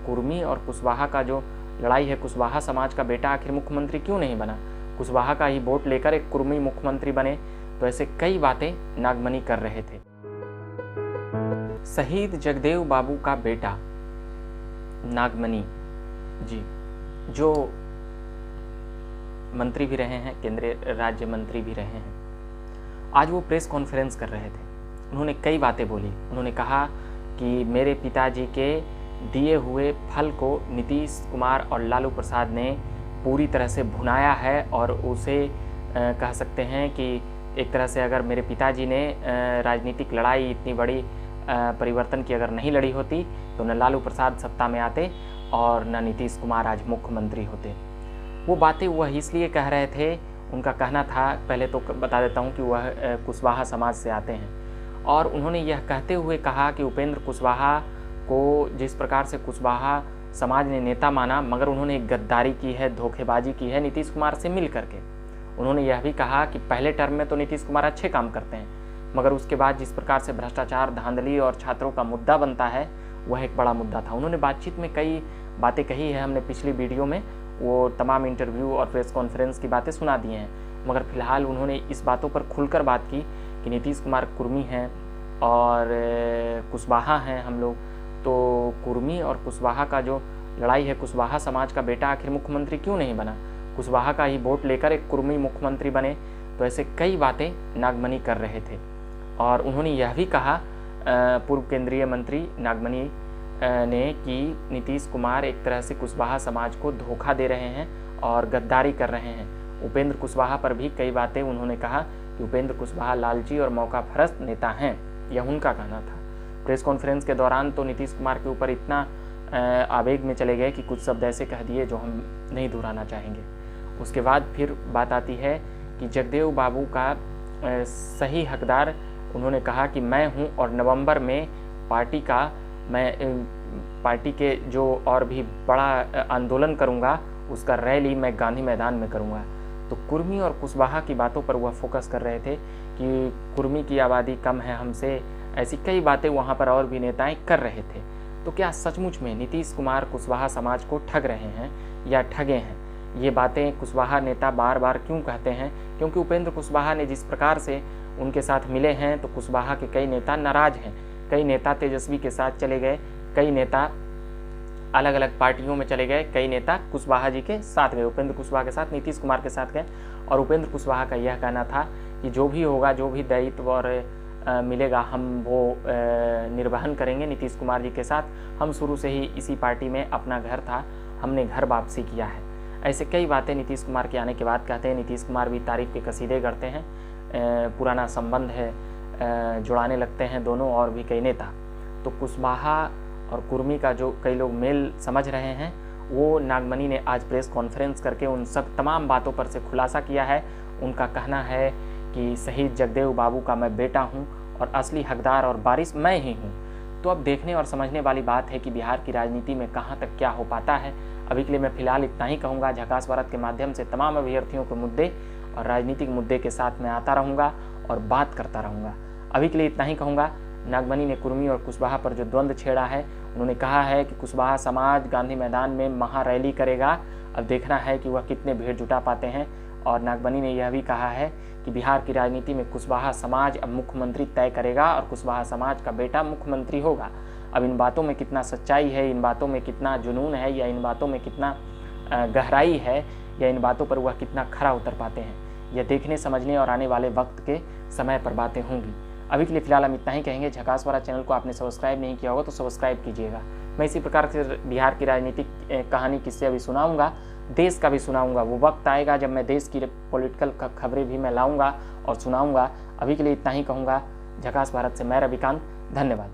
कुर्मी और कुशवाहा का जो लड़ाई है, कुशवाहा समाज का बेटा आखिर मुख्यमंत्री क्यों नहीं बना, कुशवाहा का ही वोट लेकर एक कुर्मी मुख्यमंत्री बने। तो ऐसे कई बातें नागमणि कर रहे थे। शहीद जगदेव बाबू का बेटा नागमणि जी, जो मंत्री भी रहे हैं, केंद्रीय राज्य मंत्री भी रहे हैं, आज वो प्रेस कॉन्फ्रेंस कर रहे थे। उन्होंने कई बातें बोली। उन्होंने कहा कि मेरे पिताजी के दिए हुए फल को नीतीश कुमार और लालू प्रसाद ने पूरी तरह से भुनाया है, और उसे कह सकते हैं कि एक तरह से अगर मेरे पिताजी ने राजनीतिक लड़ाई इतनी बड़ी परिवर्तन की अगर नहीं लड़ी होती तो न लालू प्रसाद सत्ता में आते और न नीतीश कुमार आज मुख्यमंत्री होते। वो बातें वह इसलिए कह रहे थे, उनका कहना था, पहले तो बता देता हूँ कि वह कुशवाहा समाज से आते हैं, और उन्होंने यह कहते हुए कहा कि उपेंद्र कुशवाहा को जिस प्रकार से कुशवाहा समाज ने नेता माना, मगर उन्होंने गद्दारी की है, धोखेबाजी की है नीतीश कुमार से मिल करके। उन्होंने यह भी कहा कि पहले टर्म में तो नीतीश कुमार अच्छे काम करते हैं, मगर उसके बाद जिस प्रकार से भ्रष्टाचार, धांधली और छात्रों का मुद्दा बनता है, वह एक बड़ा मुद्दा था। उन्होंने बातचीत में कई बातें कही है, हमने पिछली वीडियो में वो तमाम इंटरव्यू और प्रेस कॉन्फ्रेंस की बातें सुना दी हैं, मगर फिलहाल उन्होंने इस बातों पर खुलकर बात की कि नीतीश कुमार कुर्मी हैं और कुशवाहा हैं हम लोग, तो कुर्मी और कुशवाहा का जो लड़ाई है, कुशवाहा समाज का बेटा आखिर मुख्यमंत्री क्यों नहीं बना, कुशवाहा का ही वोट लेकर एक कुर्मी मुख्यमंत्री बने। तो ऐसे कई बातें नागमणि कर रहे थे। और उन्होंने यह भी कहा, पूर्व केंद्रीय मंत्री नागमणि ने, कि नीतीश कुमार एक तरह से कुशवाहा समाज को धोखा दे रहे हैं और गद्दारी कर रहे हैं। उपेंद्र कुशवाहा पर भी कई बातें उन्होंने कहा कि उपेंद्र कुशवाहा लालची और मौकापरस्त नेता हैं, यह उनका कहना था। प्रेस कॉन्फ्रेंस के दौरान तो नीतीश कुमार के ऊपर इतना आवेग में चले गए कि कुछ शब्द ऐसे कह दिए जो हम नहीं दोहराना चाहेंगे। उसके बाद फिर बात आती है कि जगदेव बाबू का सही हकदार, उन्होंने कहा कि मैं हूं, और नवंबर में पार्टी के जो और भी बड़ा आंदोलन करूंगा, उसका रैली मैं गांधी मैदान में करूंगा। तो कुर्मी और कुशवाहा की बातों पर वह फोकस कर रहे थे कि कुर्मी की आबादी कम है हमसे, ऐसी कई बातें वहाँ पर और भी नेताएं कर रहे थे। तो क्या सचमुच में नीतीश कुमार कुशवाहा समाज को ठग रहे हैं या ठगे हैं? ये बातें कुशवाहा नेता बार बार क्यों कहते हैं? क्योंकि उपेंद्र कुशवाहा ने जिस प्रकार से उनके साथ मिले हैं, तो कुशवाहा के कई नेता नाराज हैं। कई नेता तेजस्वी के साथ चले गए, कई नेता अलग अलग पार्टियों में चले गए, कई नेता कुशवाहा जी के साथ गए, उपेंद्र कुशवाहा के साथ, नीतीश कुमार के साथ गए। और उपेंद्र कुशवाहा का यह कहना था कि जो भी होगा, जो भी दायित्व और मिलेगा, हम वो निर्वहन करेंगे नीतीश कुमार जी के साथ। हम शुरू से ही इसी पार्टी में, अपना घर था, हमने घर वापसी किया है। ऐसे कई बातें नीतीश कुमार के आने के बाद कहते हैं। नीतीश कुमार भी तारीफ के कसीदे गढ़ते हैं, पुराना संबंध है, जुड़ाने लगते हैं दोनों और भी कई नेता। तो कुशवाहा और कुर्मी का जो कई लोग मेल समझ रहे हैं, वो नागमणि ने आज प्रेस कॉन्फ्रेंस करके उन सब तमाम बातों पर से खुलासा किया है। उनका कहना है कि शहीद जगदेव बाबू का मैं बेटा हूं और असली हकदार और वारिस मैं ही हूं। तो अब देखने और समझने वाली बात है कि बिहार की राजनीति में कहां तक क्या हो पाता है। अभी के लिए मैं फिलहाल इतना ही कहूँगा। झकास भारत के माध्यम से तमाम अभ्यर्थियों के मुद्दे और राजनीतिक मुद्दे के साथ मैं आता रहूँगा और बात करता रहूँगा। अभी के लिए इतना ही कहूँगा। नागमणि ने कुर्मी और कुशवाहा पर जो द्वंद्व छेड़ा है, उन्होंने कहा है कि कुशवाहा समाज गांधी मैदान में महा रैली करेगा। अब देखना है कि वह कितने भीड़ जुटा पाते हैं। और नागमणि ने यह भी कहा है कि बिहार की राजनीति में कुशवाहा समाज अब मुख्यमंत्री तय करेगा और कुशवाहा समाज का बेटा मुख्यमंत्री होगा। अब इन बातों में कितना सच्चाई है, इन बातों में कितना जुनून है, या इन बातों में कितना गहराई है, या इन बातों पर वह कितना खरा उतर पाते हैं, यह देखने समझने और आने वाले वक्त के समय पर बातें होंगी। अभी के लिए फिलहाल हम इतना ही कहेंगे। झकास वाला चैनल को आपने सब्सक्राइब नहीं किया होगा तो सब्सक्राइब कीजिएगा। मैं इसी प्रकार से बिहार की राजनीतिक कहानी किस्से अभी सुनाऊंगा, देश का भी सुनाऊंगा। वो वक्त आएगा जब मैं देश की पॉलिटिकल खबरें भी मैं लाऊंगा और सुनाऊंगा। अभी के लिए इतना ही कहूँगा। झकास भारत से मैं रविकांत, धन्यवाद।